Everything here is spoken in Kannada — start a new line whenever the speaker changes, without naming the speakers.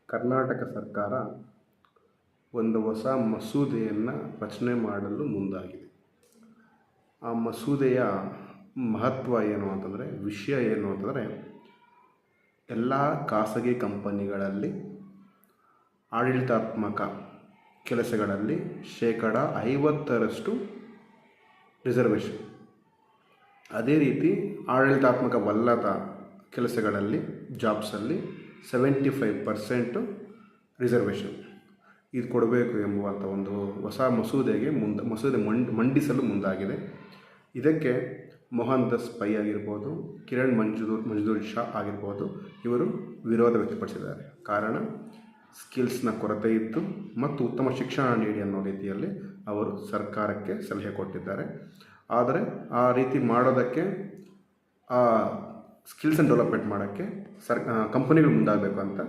ಕರ್ನಾಟಕ ಸರ್ಕಾರ ಒಂದು ಹೊಸ ಮಸೂದೆಯನ್ನು ರಚನೆ ಮಾಡಲು ಮುಂದಾಗಿದೆ. ಆ ಮಸೂದೆಯ ಮಹತ್ವ ಏನು ಅಂತಂದರೆ, ವಿಷಯ ಏನು ಅಂತಂದರೆ, ಎಲ್ಲ ಖಾಸಗಿ ಕಂಪನಿಗಳಲ್ಲಿ ಆಡಳಿತಾತ್ಮಕ ಕೆಲಸಗಳಲ್ಲಿ 50% ರಿಸರ್ವೇಷನ್, ಅದೇ ರೀತಿ ಆಡಳಿತಾತ್ಮಕವಲ್ಲದ ಕೆಲಸಗಳಲ್ಲಿ ಜಾಬ್ಸಲ್ಲಿ 75% ರಿಸರ್ವೇಷನ್ ಇದು ಕೊಡಬೇಕು ಎಂಬುವಂಥ ಒಂದು ಹೊಸ ಮಸೂದೆ ಮಂಡಿಸಲು ಮುಂದಾಗಿದೆ. ಇದಕ್ಕೆ ಮೋಹನ್ ದಾಸ್ ಪೈ ಆಗಿರ್ಬೋದು, ಕಿರಣ್ ಮಂಜುಳ್ ಶಾ ಆಗಿರ್ಬೋದು, ಇವರು ವಿರೋಧ ವ್ಯಕ್ತಪಡಿಸಿದ್ದಾರೆ. ಕಾರಣ, ಸ್ಕಿಲ್ಸ್ನ ಕೊರತೆ ಇತ್ತು ಮತ್ತು ಉತ್ತಮ ಶಿಕ್ಷಣ ನೀಡಿ ಅನ್ನೋ ರೀತಿಯಲ್ಲಿ ಅವರು ಸರ್ಕಾರಕ್ಕೆ ಸಲಹೆ ಕೊಟ್ಟಿದ್ದಾರೆ. ಆದರೆ ಆ ರೀತಿ ಮಾಡೋದಕ್ಕೆ, ಆ ಸ್ಕಿಲ್ಸನ್ನು ಡೆವಲಪ್ಮೆಂಟ್ ಮಾಡೋಕ್ಕೆ ಕಂಪನಿಗಳು ಮುಂದಾಗಬೇಕು ಅಂತ